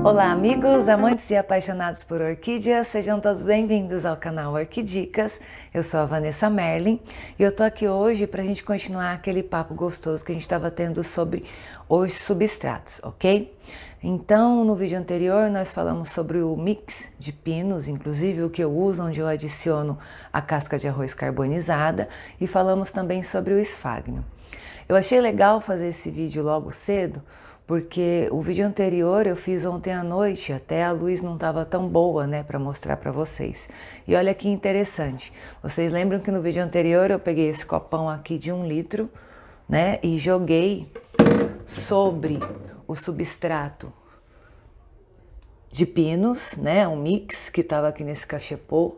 Olá amigos, amantes e apaixonados por orquídeas, sejam todos bem-vindos ao canal Orquidicas. Eu sou a Vanessa Merlin e eu tô aqui hoje para a gente continuar aquele papo gostoso que a gente estava tendo sobre os substratos, ok? Então no vídeo anterior nós falamos sobre o mix de pinos, inclusive o que eu uso, onde eu adiciono a casca de arroz carbonizada, e falamos também sobre o esfagno. Eu achei legal fazer esse vídeo logo cedo, porque o vídeo anterior eu fiz ontem à noite, até a luz não estava tão boa, né, para mostrar para vocês. E olha que interessante, vocês lembram que no vídeo anterior eu peguei esse copão aqui de 1 litro, né, e joguei sobre o substrato de pinos, né, um mix que estava aqui nesse cachepô.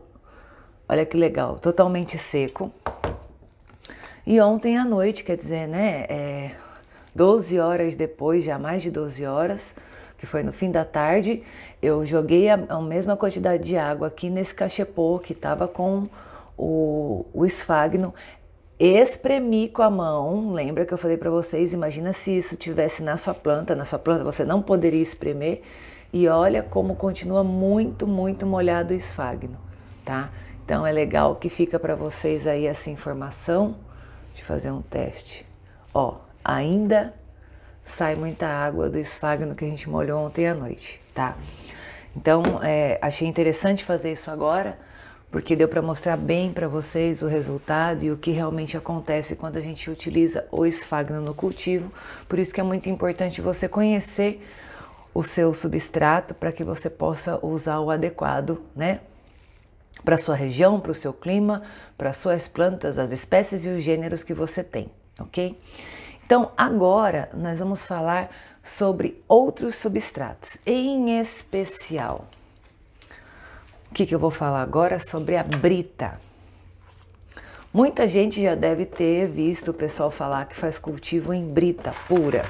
Olha que legal, totalmente seco. E ontem à noite, quer dizer, né, 12 horas depois, já mais de 12 horas, que foi no fim da tarde, eu joguei a mesma quantidade de água aqui nesse cachepô que estava com o esfagno, espremi com a mão. Lembra que eu falei para vocês, imagina se isso tivesse na sua planta você não poderia espremer, e olha como continua muito molhado o esfagno, tá? Então é legal que fica para vocês aí essa informação. Deixa eu fazer um teste, ó. Ainda sai muita água do esfagno que a gente molhou ontem à noite, tá? Então, achei interessante fazer isso agora, porque deu para mostrar bem para vocês o resultado e o que realmente acontece quando a gente utiliza o esfagno no cultivo. Por isso que é muito importante você conhecer o seu substrato, para que você possa usar o adequado, né? Para sua região, para o seu clima, para suas plantas, as espécies e os gêneros que você tem, ok? Então, agora nós vamos falar sobre outros substratos, em especial. O que eu vou falar agora? Sobre a brita. Muita gente já deve ter visto o pessoal falar que faz cultivo em brita pura.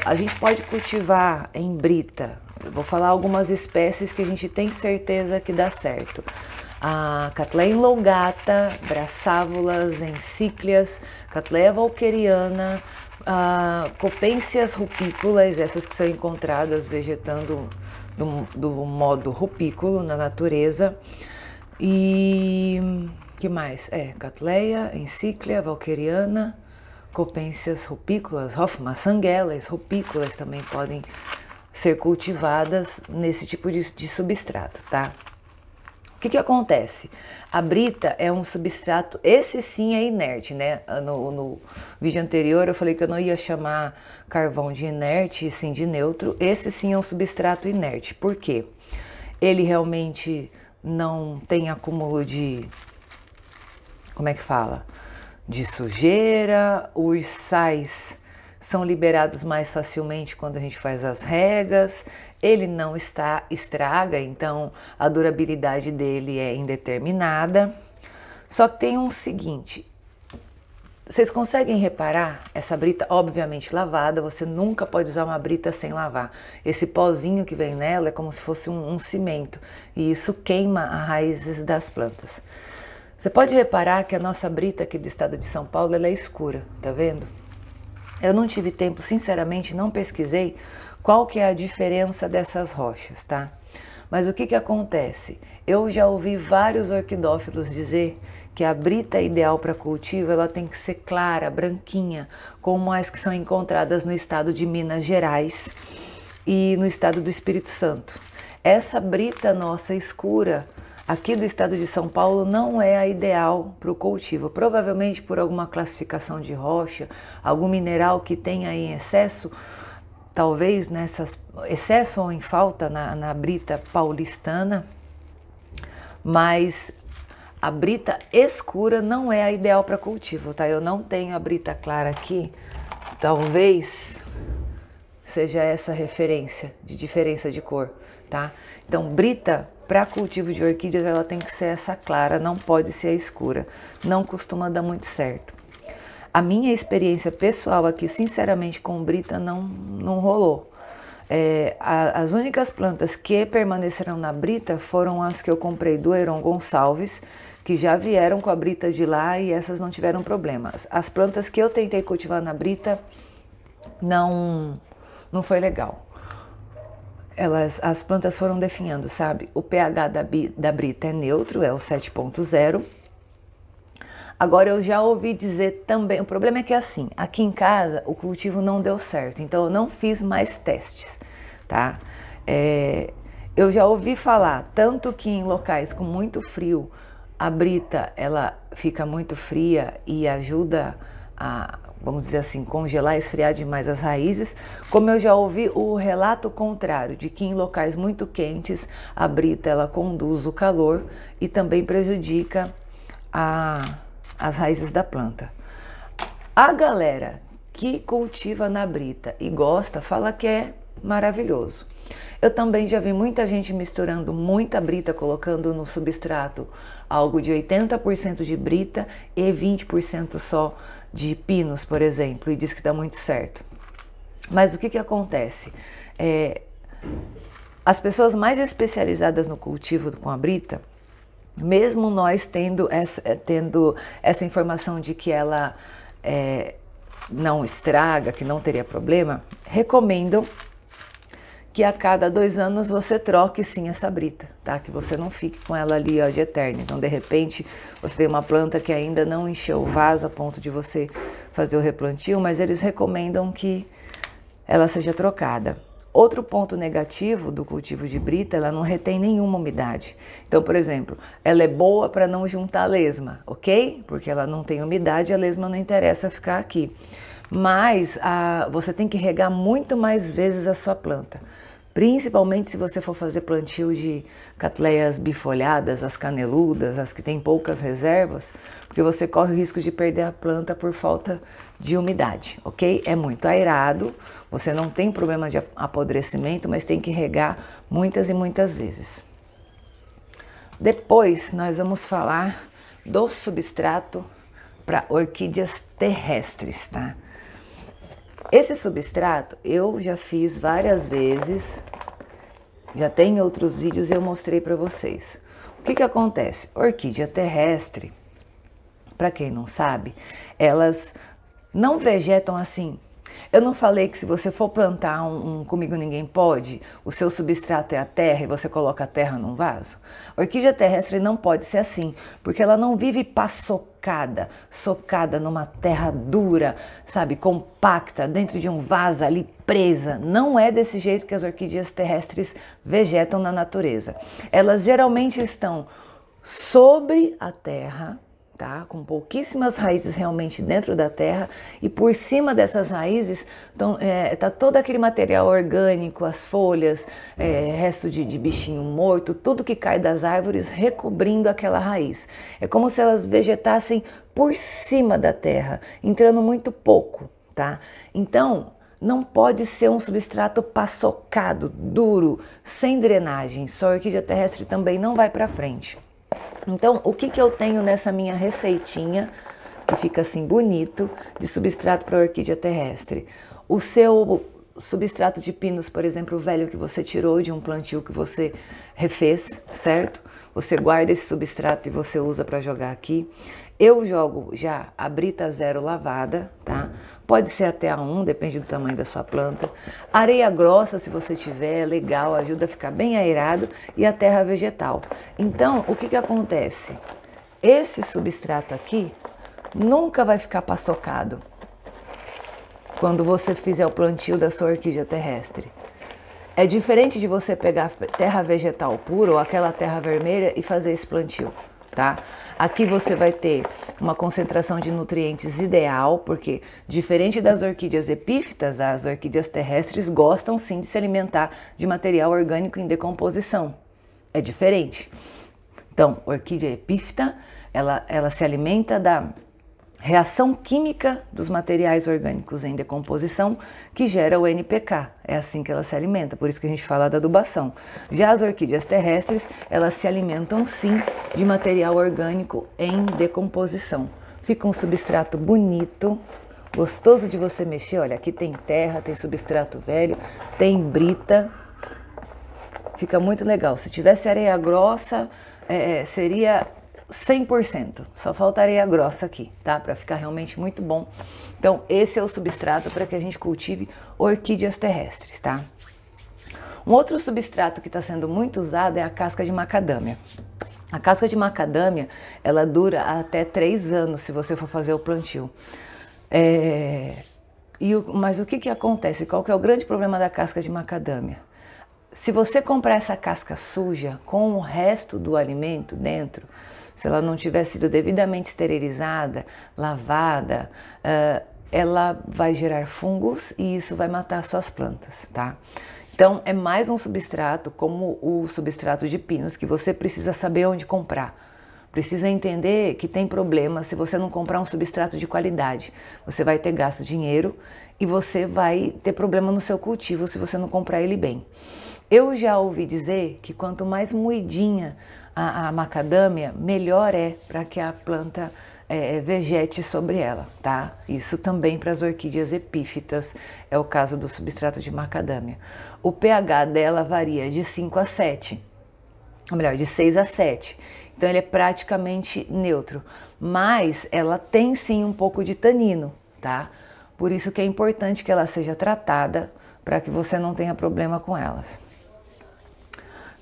A gente pode cultivar em brita. Eu vou falar algumas espécies que a gente tem certeza que dá certo. A Cattleya enlongata, Brassavolas, Encíclias, Cattleya walkeriana, Copensias rupícolas, essas que são encontradas vegetando do modo rupículo na natureza. E que mais? Cattleya, Encíclia, walkeriana, Copensias rupícolas, Hoffmannsangella, rupícolas também podem ser cultivadas nesse tipo de substrato, tá? O que acontece? A brita é um substrato, esse sim é inerte, né? No vídeo anterior eu falei que eu não ia chamar carvão de inerte, e sim de neutro. Esse sim é um substrato inerte. Por quê? Ele realmente não tem acúmulo de, como é que fala? De sujeira, os sais são liberados mais facilmente quando a gente faz as regas, ele não estraga, então a durabilidade dele é indeterminada. Só que tem um seguinte, vocês conseguem reparar essa brita obviamente lavada, você nunca pode usar uma brita sem lavar. Esse pozinho que vem nela é como se fosse um cimento, e isso queima as raízes das plantas. Você pode reparar que a nossa brita aqui do estado de São Paulo, ela é escura, tá vendo? Eu não tive tempo, sinceramente, não pesquisei qual que é a diferença dessas rochas, tá? Mas o que acontece? Eu já ouvi vários orquidófilos dizer que a brita ideal para cultivo, ela tem que ser clara, branquinha, como as que são encontradas no estado de Minas Gerais e no estado do Espírito Santo. Essa brita nossa escura, aqui do estado de São Paulo, não é a ideal para o cultivo, provavelmente por alguma classificação de rocha, algum mineral que tenha em excesso, talvez excesso ou em falta na brita paulistana, mas a brita escura não é a ideal para cultivo, tá? Eu não tenho a brita clara aqui, talvez seja essa referência de diferença de cor, tá? Então, brita para cultivo de orquídeas, ela tem que ser essa clara, não pode ser a escura. Não costuma dar muito certo. A minha experiência pessoal aqui, sinceramente, com brita não rolou. As únicas plantas que permaneceram na brita foram as que eu comprei do Heron Gonçalves, que já vieram com a brita de lá, e essas não tiveram problemas. As plantas que eu tentei cultivar na brita não foi legal. as plantas foram definhando, sabe? O pH da brita é neutro, é o 7.0. Agora eu já ouvi dizer também, o problema é que assim, aqui em casa o cultivo não deu certo, então eu não fiz mais testes, tá? Eu já ouvi falar, tanto que em locais com muito frio, a brita ela fica muito fria e ajuda a, vamos dizer assim, congelar, esfriar demais as raízes, como eu já ouvi o relato contrário, de que em locais muito quentes, a brita ela conduz o calor e também prejudica as raízes da planta. A galera que cultiva na brita e gosta, fala que é maravilhoso. Eu também já vi muita gente misturando muita brita, colocando no substrato algo de 80% de brita e 20% só de pinos, por exemplo, e diz que dá muito certo. Mas o que acontece? As pessoas mais especializadas no cultivo com a brita, mesmo nós tendo essa informação de que ela não estraga, que não teria problema, recomendam que a cada 2 anos você troque sim essa brita, tá? Que você não fique com ela ali ó, de eterno. Então, de repente, você tem uma planta que ainda não encheu o vaso a ponto de você fazer o replantio, mas eles recomendam que ela seja trocada. Outro ponto negativo do cultivo de brita, ela não retém nenhuma umidade. Então, por exemplo, ela é boa para não juntar lesma, ok? Porque ela não tem umidade, a lesma não interessa ficar aqui. Mas você tem que regar muito mais vezes a sua planta. Principalmente se você for fazer plantio de catleias bifolhadas, as caneludas, as que têm poucas reservas, porque você corre o risco de perder a planta por falta de umidade, ok? É muito aerado, você não tem problema de apodrecimento, mas tem que regar muitas e muitas vezes. Depois nós vamos falar do substrato para orquídeas terrestres, tá? Esse substrato eu já fiz várias vezes, já tem outros vídeos e eu mostrei para vocês. O que acontece? Orquídea terrestre, para quem não sabe, elas não vegetam assim. Eu não falei que se você for plantar um Comigo Ninguém Pode, o seu substrato é a terra e você coloca a terra num vaso? A orquídea terrestre não pode ser assim, porque ela não vive paçocada, socada numa terra dura, sabe, compacta, dentro de um vaso ali presa. Não é desse jeito que as orquídeas terrestres vegetam na natureza. Elas geralmente estão sobre a terra, tá? Com pouquíssimas raízes realmente dentro da terra, e por cima dessas raízes tá todo aquele material orgânico, as folhas, resto de bichinho morto, tudo que cai das árvores recobrindo aquela raiz. É como se elas vegetassem por cima da terra, entrando muito pouco, tá? Então, não pode ser um substrato paçocado, duro, sem drenagem. Só a orquídea terrestre também não vai para frente. Então, o que eu tenho nessa minha receitinha, que fica assim bonito, de substrato para orquídea terrestre? O seu substrato de pinos, por exemplo, o velho que você tirou de um plantio que você refez, certo? Você guarda esse substrato e você usa para jogar aqui. Eu jogo já a brita 0 lavada, tá? Pode ser até a 1, depende do tamanho da sua planta. Areia grossa, se você tiver, é legal, ajuda a ficar bem aerado. E a terra vegetal. Então, o que acontece? Esse substrato aqui nunca vai ficar paçocado quando você fizer o plantio da sua orquídea terrestre. É diferente de você pegar terra vegetal pura ou aquela terra vermelha e fazer esse plantio, tá? Aqui você vai ter uma concentração de nutrientes ideal, porque diferente das orquídeas epífitas, as orquídeas terrestres gostam sim de se alimentar de material orgânico em decomposição. É diferente. Então, orquídea epífita, ela se alimenta da reação química dos materiais orgânicos em decomposição que gera o NPK. É assim que ela se alimenta, por isso que a gente fala da adubação. Já as orquídeas terrestres, elas se alimentam sim de material orgânico em decomposição. Fica um substrato bonito, gostoso de você mexer. Olha, aqui tem terra, tem substrato velho, tem brita. Fica muito legal. Se tivesse areia grossa, seria 100%, só falta areia grossa aqui, tá? Para ficar realmente muito bom. Então, esse é o substrato para que a gente cultive orquídeas terrestres, tá? Um outro substrato que está sendo muito usado é a casca de macadâmia. A casca de macadâmia, ela dura até 3 anos se você for fazer o plantio. Mas o que acontece? Qual que é o grande problema da casca de macadâmia? Se você comprar essa casca suja com o resto do alimento dentro, se ela não tiver sido devidamente esterilizada, lavada, ela vai gerar fungos e isso vai matar suas plantas, tá? Então é mais um substrato como o substrato de pinos que você precisa saber onde comprar. Precisa entender que tem problema se você não comprar um substrato de qualidade. Você vai ter gasto dinheiro e você vai ter problema no seu cultivo se você não comprar ele bem. Eu já ouvi dizer que quanto mais moidinha a macadâmia, melhor é para que a planta vegete sobre ela, tá? Isso também para as orquídeas epífitas é o caso do substrato de macadâmia. O pH dela varia de 5 a 7, ou melhor, de 6 a 7. Então ele é praticamente neutro, mas ela tem sim um pouco de tanino, tá? Por isso que é importante que ela seja tratada para que você não tenha problema com elas.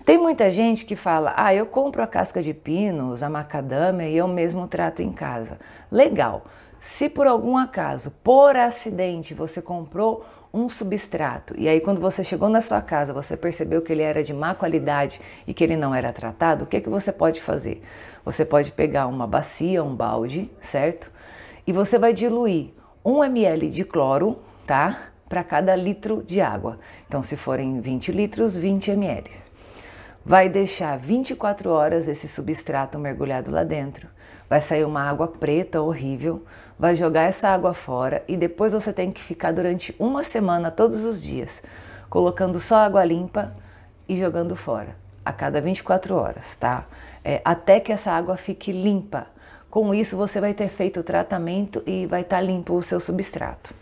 Tem muita gente que fala, eu compro a casca de pinos, a macadâmia e eu mesmo trato em casa. Legal, se por algum acaso, por acidente, você comprou um substrato e aí quando você chegou na sua casa, você percebeu que ele era de má qualidade e que ele não era tratado, o que você pode fazer? Você pode pegar uma bacia, um balde, certo? E você vai diluir 1 ml de cloro, tá? Para cada litro de água. Então se forem 20 litros, 20 ml. Vai deixar 24 horas esse substrato mergulhado lá dentro. Vai sair uma água preta horrível, vai jogar essa água fora e depois você tem que ficar durante 1 semana todos os dias, colocando só água limpa e jogando fora, a cada 24 horas, tá? Até que essa água fique limpa. Com isso você vai ter feito o tratamento e vai estar limpo o seu substrato.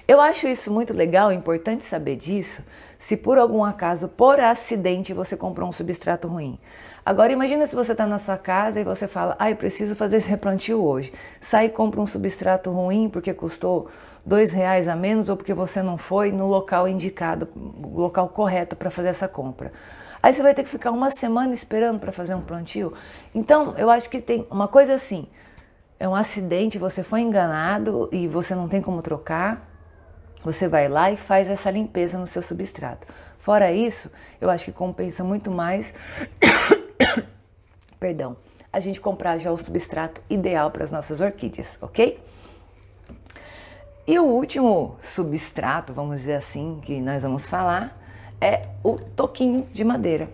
Eu acho isso muito legal, é importante saber disso, se por algum acaso, por acidente, você comprou um substrato ruim. Agora imagina se você está na sua casa e você fala, eu preciso fazer esse replantio hoje. Sai e compra um substrato ruim porque custou R$2 a menos ou porque você não foi no local indicado, o local correto para fazer essa compra. Aí você vai ter que ficar 1 semana esperando para fazer um plantio. Então eu acho que tem uma coisa assim, é um acidente, você foi enganado e você não tem como trocar. Você vai lá e faz essa limpeza no seu substrato. Fora isso, eu acho que compensa muito mais, perdão, a gente comprar já o substrato ideal para as nossas orquídeas, ok? E o último substrato, vamos dizer assim, que nós vamos falar, é o toquinho de madeira.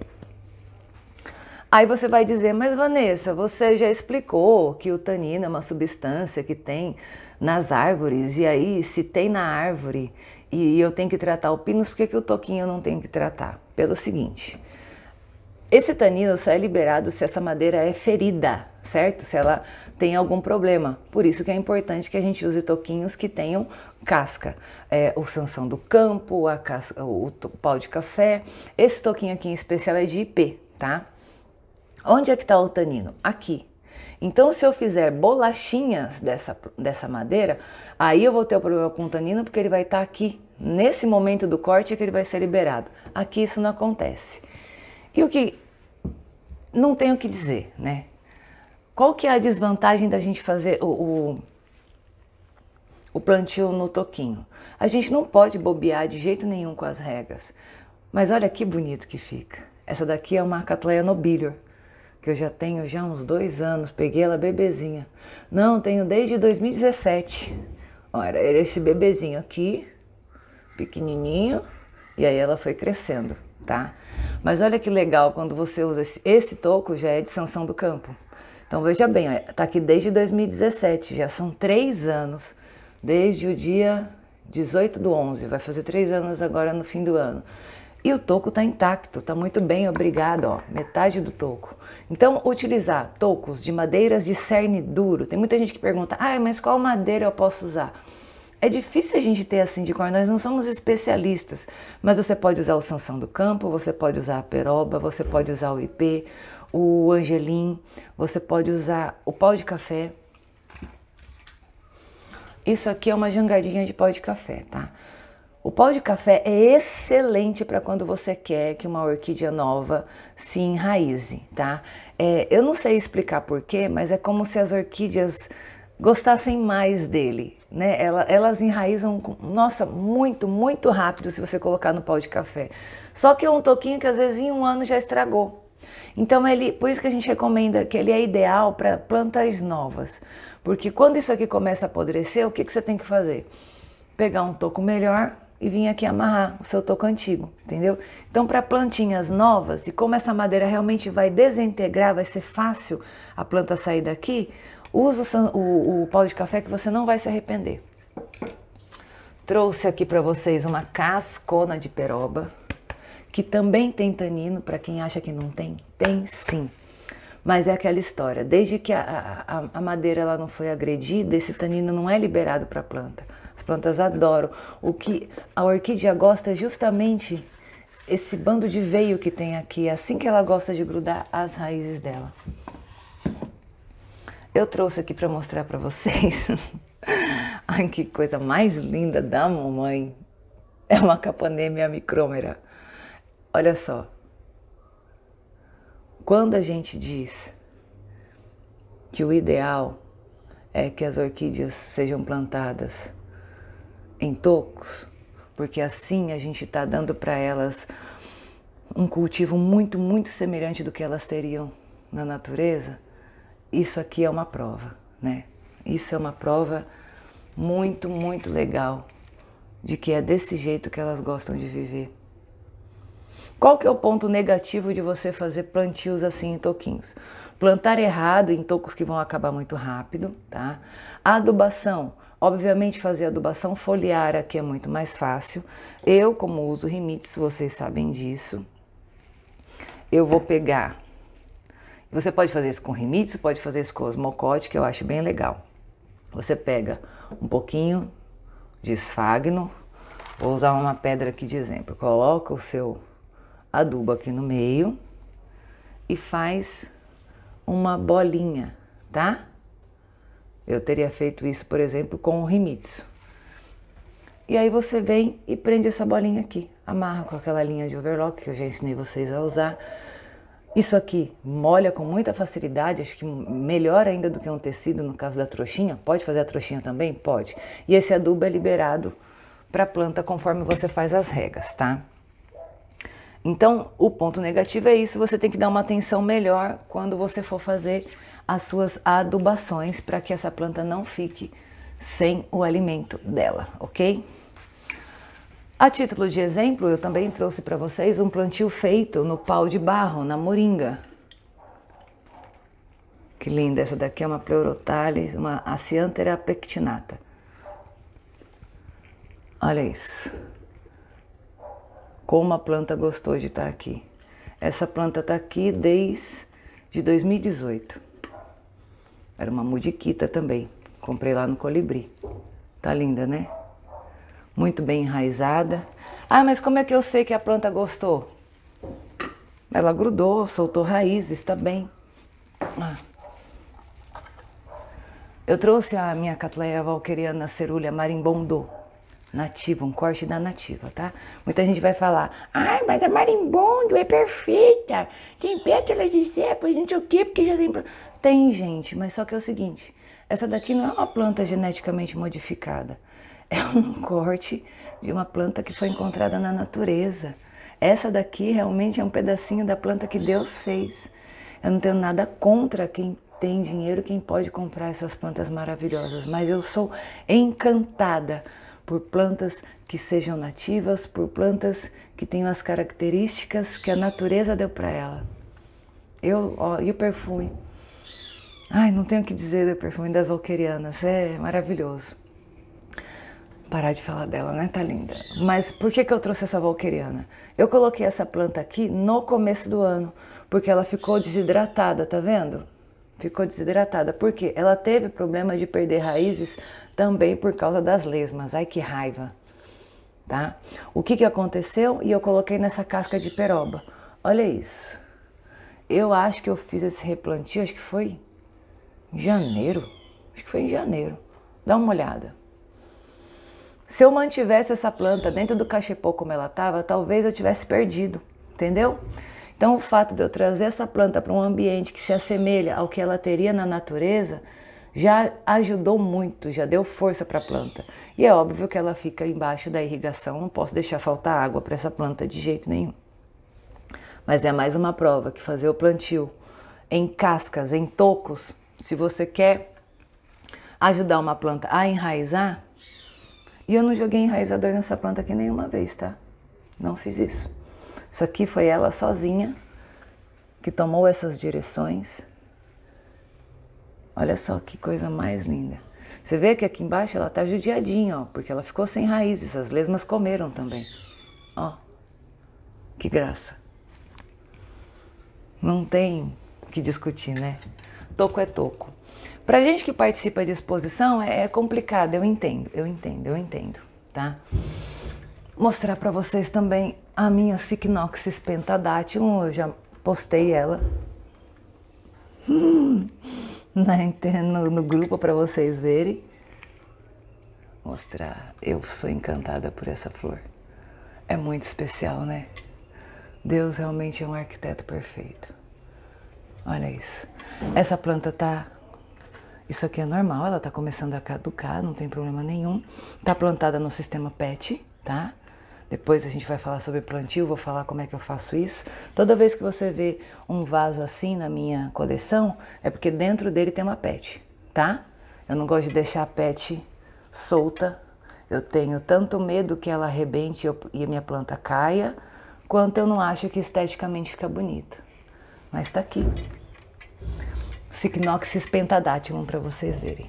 Aí você vai dizer, mas Vanessa, você já explicou que o tanino é uma substância que tem nas árvores, e aí se tem na árvore e eu tenho que tratar o pinus, por que o toquinho eu não tenho que tratar? Pelo seguinte, esse tanino só é liberado se essa madeira é ferida, certo? Se ela tem algum problema. Por isso que é importante que a gente use toquinhos que tenham casca. O Sansão do Campo, o pau de café. Esse toquinho aqui em especial é de IP, tá? Onde é que está o tanino? Aqui. Então, se eu fizer bolachinhas dessa madeira, aí eu vou ter o problema com o tanino, porque ele vai estar aqui. Nesse momento do corte é que ele vai ser liberado. Aqui isso não acontece. E o que não tenho o que dizer, né? Qual que é a desvantagem da gente fazer o plantio no toquinho? A gente não pode bobear de jeito nenhum com as regas. Mas olha que bonito que fica. Essa daqui é uma Cattleya nobilior, que eu já tenho uns 2 anos, peguei ela bebezinha. Não, tenho desde 2017. Olha, era esse bebezinho aqui, pequenininho, e aí ela foi crescendo, tá? Mas olha que legal quando você usa esse toco, já é de Sansão do Campo. Então veja bem, ó, tá aqui desde 2017, já são 3 anos, desde o dia 18/11, vai fazer 3 anos agora no fim do ano. E o toco está intacto, está muito bem, obrigado, ó, metade do toco. Então, utilizar tocos de madeiras de cerne duro. Tem muita gente que pergunta, mas qual madeira eu posso usar? É difícil a gente ter assim de cor, nós não somos especialistas, mas você pode usar o Sansão do Campo, você pode usar a peroba, você pode usar o IP, o angelim, você pode usar o pau de café. Isso aqui é uma jangadinha de pau de café, tá? O pau de café é excelente para quando você quer que uma orquídea nova se enraize, tá? Eu não sei explicar porquê, mas é como se as orquídeas gostassem mais dele, né? Elas enraizam, nossa, muito, muito rápido se você colocar no pau de café. Só que é um toquinho que às vezes em um ano já estragou. Então por isso que a gente recomenda que ele é ideal para plantas novas. Porque quando isso aqui começa a apodrecer, o que você tem que fazer? Pegar um toco melhor e vir aqui amarrar o seu toco antigo, entendeu? Então para plantinhas novas, e como essa madeira realmente vai desintegrar, vai ser fácil a planta sair daqui, usa o pau de café que você não vai se arrepender. Trouxe aqui para vocês uma cascona de peroba, que também tem tanino, para quem acha que não tem, tem sim. Mas é aquela história, desde que a madeira ela não foi agredida, esse tanino não é liberado para a planta. As plantas adoram. O que a orquídea gosta é justamente esse bando de veio que tem aqui, assim que ela gosta de grudar as raízes dela. Eu trouxe aqui para mostrar para vocês. Ai, que coisa mais linda da mamãe. É uma Caponemia micromera. Olha só. Quando a gente diz que o ideal é que as orquídeas sejam plantadas em tocos, porque assim a gente está dando para elas um cultivo muito, muito semelhante do que elas teriam na natureza, isso aqui é uma prova, né? Isso é uma prova muito, muito legal de que é desse jeito que elas gostam de viver. Qual que é o ponto negativo de você fazer plantios assim em toquinhos? Plantar errado em tocos que vão acabar muito rápido, tá? Adubação. Obviamente fazer adubação foliar aqui é muito mais fácil. Eu, como uso Rimitz, vocês sabem disso. Eu vou pegar... Você pode fazer isso com Rimitz, pode fazer isso com Osmocote, que eu acho bem legal. Você pega um pouquinho de esfagno, vou usar uma pedra aqui de exemplo. Coloca o seu adubo aqui no meio e faz uma bolinha, tá? Eu teria feito isso, por exemplo, com o Rimitsu. E aí você vem e prende essa bolinha aqui, amarra com aquela linha de overlock que eu já ensinei vocês a usar. Isso aqui molha com muita facilidade, acho que melhor ainda do que um tecido no caso da trouxinha. Pode fazer a trouxinha também? Pode. E esse adubo é liberado para a planta conforme você faz as regas, tá? Então, o ponto negativo é isso, você tem que dar uma atenção melhor quando você for fazer as suas adubações para que essa planta não fique sem o alimento dela, ok? A título de exemplo, eu também trouxe para vocês um plantio feito no pau de barro, na moringa. Que linda, essa daqui é uma Pleurotalis, uma Acianthera pectinata. Olha isso. Como a planta gostou de estar aqui. Essa planta está aqui desde 2018. Era uma mudiquita também. Comprei lá no Colibri. Tá linda, né? Muito bem enraizada. Ah, mas como é que eu sei que a planta gostou? Ela grudou, soltou raízes, tá bem. Ah. Eu trouxe a minha Cattleya walkeriana cerulea marimbondo. Nativa, um corte da nativa, tá? Muita gente vai falar, ai, mas a marimbondo é perfeita, tem pétalas de cepas, não sei o quê, porque já tem... Tem, gente, mas só que é o seguinte, essa daqui não é uma planta geneticamente modificada, é um corte de uma planta que foi encontrada na natureza. Essa daqui realmente é um pedacinho da planta que Deus fez. Eu não tenho nada contra quem tem dinheiro, quem pode comprar essas plantas maravilhosas, mas eu sou encantada por plantas que sejam nativas, por plantas que tenham as características que a natureza deu para ela. E o perfume? Ai, não tenho o que dizer do perfume das walkerianas, é maravilhoso. Parar de falar dela, né? Tá linda. Mas por que eu trouxe essa walkeriana? Eu coloquei essa planta aqui no começo do ano, porque ela ficou desidratada, tá vendo? Ficou desidratada, porque ela teve problema de perder raízes também por causa das lesmas. Ai, que raiva, tá? O que aconteceu? E eu coloquei nessa casca de peroba. Olha isso. Eu acho que eu fiz esse replantio, acho que foi em janeiro. Acho que foi em janeiro. Dá uma olhada. Se eu mantivesse essa planta dentro do cachepô como ela estava, talvez eu tivesse perdido, entendeu? Então o fato de eu trazer essa planta para um ambiente que se assemelha ao que ela teria na natureza, já ajudou muito, já deu força para a planta. E é óbvio que ela fica embaixo da irrigação, não posso deixar faltar água para essa planta de jeito nenhum. Mas é mais uma prova que fazer o plantio em cascas, em tocos, se você quer ajudar uma planta a enraizar, e eu não joguei enraizador nessa planta aqui nenhuma vez, tá? Não fiz isso. Isso aqui foi ela sozinha que tomou essas direções. Olha só que coisa mais linda. Você vê que aqui embaixo ela tá judiadinha, ó, porque ela ficou sem raízes, as lesmas comeram também. Ó, que graça. Não tem o que discutir, né? Toco é toco. Pra gente que participa de exposição é complicado, eu entendo, tá? Mostrar pra vocês também a minha Cycnoxys pentadactylum, eu já postei ela no grupo pra vocês verem. Mostrar, eu sou encantada por essa flor. É muito especial, né? Deus realmente é um arquiteto perfeito. Olha isso. Essa planta tá... Isso aqui é normal, ela tá começando a caducar, não tem problema nenhum. Tá plantada no sistema PET, tá? Depois a gente vai falar sobre plantio, vou falar como é que eu faço isso. Toda vez que você vê um vaso assim na minha coleção, é porque dentro dele tem uma PET, tá? Eu não gosto de deixar a PET solta. Eu tenho tanto medo que ela arrebente e a minha planta caia, quanto eu não acho que esteticamente fica bonita. Mas tá aqui. Cycnoxys pentadactylum para vocês verem.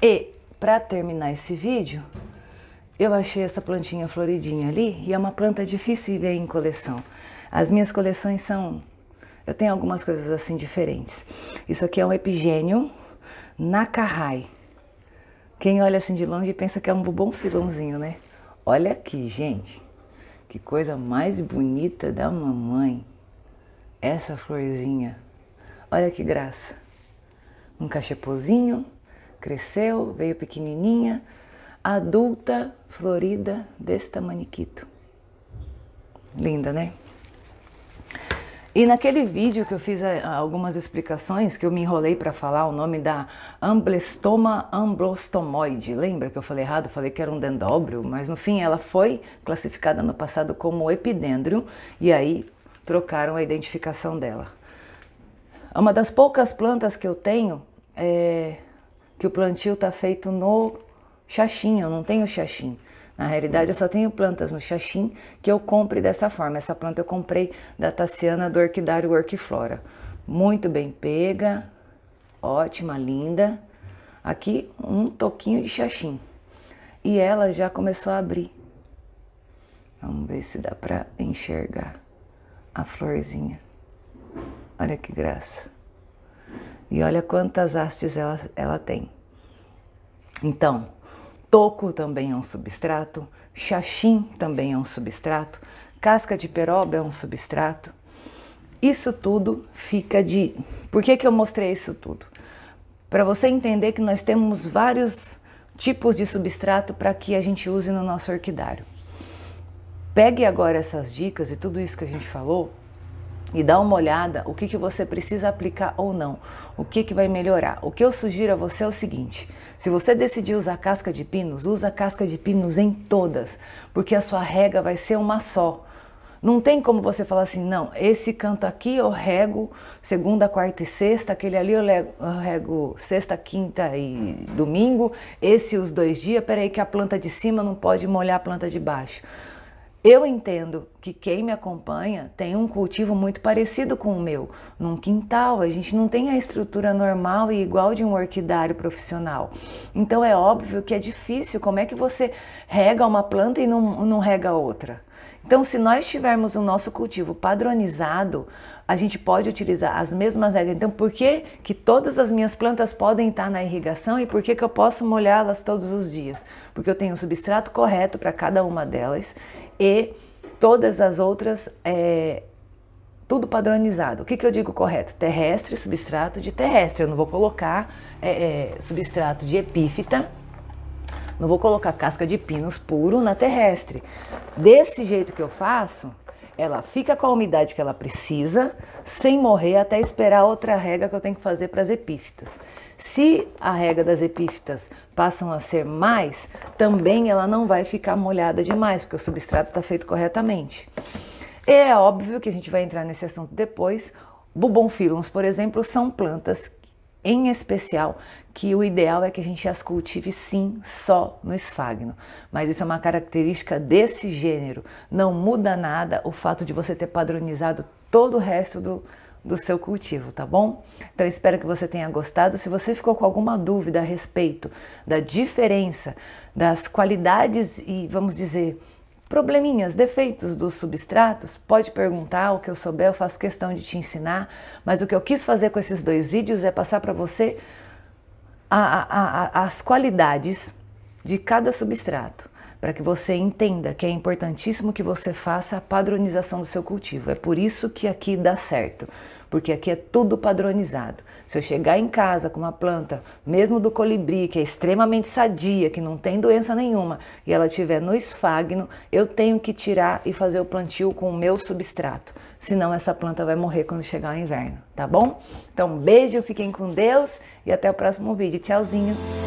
E para terminar esse vídeo, eu achei essa plantinha floridinha ali e é uma planta difícil de ver em coleção. As minhas coleções são... Eu tenho algumas coisas assim diferentes. Isso aqui é um epigênio Nakarai. Quem olha assim de longe pensa que é um bobonfilãozinho, né? Olha aqui, gente. Que coisa mais bonita da mamãe. Essa florzinha. Olha que graça. Um cachepôzinho, cresceu, veio pequenininha, adulta, florida, desse tamaniquito. Linda, né? E naquele vídeo que eu fiz algumas explicações, que eu me enrolei para falar o nome da Amblystoma amblostomoide. Lembra que eu falei errado? Eu falei que era um dendróbio, mas no fim ela foi classificada no passado como epidêndrio e aí trocaram a identificação dela. É uma das poucas plantas que eu tenho que o plantio está feito no xaxim, eu não tenho xaxim. Na realidade, eu só tenho plantas no xaxim que eu compre dessa forma. Essa planta eu comprei da Tassiana do Orquidário Orquiflora. Muito bem pega, ótima, linda. Aqui um toquinho de xaxim. E ela já começou a abrir. Vamos ver se dá para enxergar a florzinha. Olha que graça. E olha quantas hastes ela tem. Então, toco também é um substrato, xaxim também é um substrato, casca de peroba é um substrato. Isso tudo fica de... Por que eu mostrei isso tudo? Para você entender que nós temos vários tipos de substrato para que a gente use no nosso orquidário. Pegue agora essas dicas e tudo isso que a gente falou e dá uma olhada o que você precisa aplicar ou não, o que vai melhorar. O que eu sugiro a você é o seguinte: se você decidir usar casca de pinos, usa casca de pinos em todas, porque a sua rega vai ser uma só. Não tem como você falar assim, não, esse canto aqui eu rego segunda, quarta e sexta, aquele ali eu rego sexta, quinta e domingo, esse os 2 dias, peraí que a planta de cima não pode molhar a planta de baixo. Eu entendo que quem me acompanha tem um cultivo muito parecido com o meu. Num quintal, a gente não tem a estrutura normal e igual de um orquidário profissional. Então é óbvio que é difícil. Como é que você rega uma planta e não rega outra? Então, se nós tivermos o nosso cultivo padronizado, a gente pode utilizar as mesmas regras. Então, por que todas as minhas plantas podem estar na irrigação e por que eu posso molhá-las todos os dias? Porque eu tenho o substrato correto para cada uma delas e todas as outras, tudo padronizado. O que eu digo correto? Terrestre, substrato de terrestre. Eu não vou colocar substrato de epífita, Não vou colocar casca de pinos puro na terrestre. Desse jeito que eu faço, ela fica com a umidade que ela precisa, sem morrer, até esperar outra rega que eu tenho que fazer para as epífitas. Se a rega das epífitas passam a ser mais, também ela não vai ficar molhada demais, porque o substrato está feito corretamente. É óbvio que a gente vai entrar nesse assunto depois. Bubonphilums, por exemplo, são plantas, em especial, que o ideal é que a gente as cultive sim só no esfagno. Mas isso é uma característica desse gênero. Não muda nada o fato de você ter padronizado todo o resto do seu cultivo, tá bom? Então espero que você tenha gostado. Se você ficou com alguma dúvida a respeito da diferença das qualidades e, vamos dizer, probleminhas, defeitos dos substratos, pode perguntar. O que eu souber eu faço questão de te ensinar, mas o que eu quis fazer com esses 2 vídeos é passar para você as qualidades de cada substrato, para que você entenda que é importantíssimo que você faça a padronização do seu cultivo. É por isso que aqui dá certo, porque aqui é tudo padronizado. Se eu chegar em casa com uma planta, mesmo do colibri, que é extremamente sadia, que não tem doença nenhuma, e ela estiver no esfagno, eu tenho que tirar e fazer o plantio com o meu substrato. Senão essa planta vai morrer quando chegar o inverno, tá bom? Então, beijo, fiquem com Deus e até o próximo vídeo. Tchauzinho!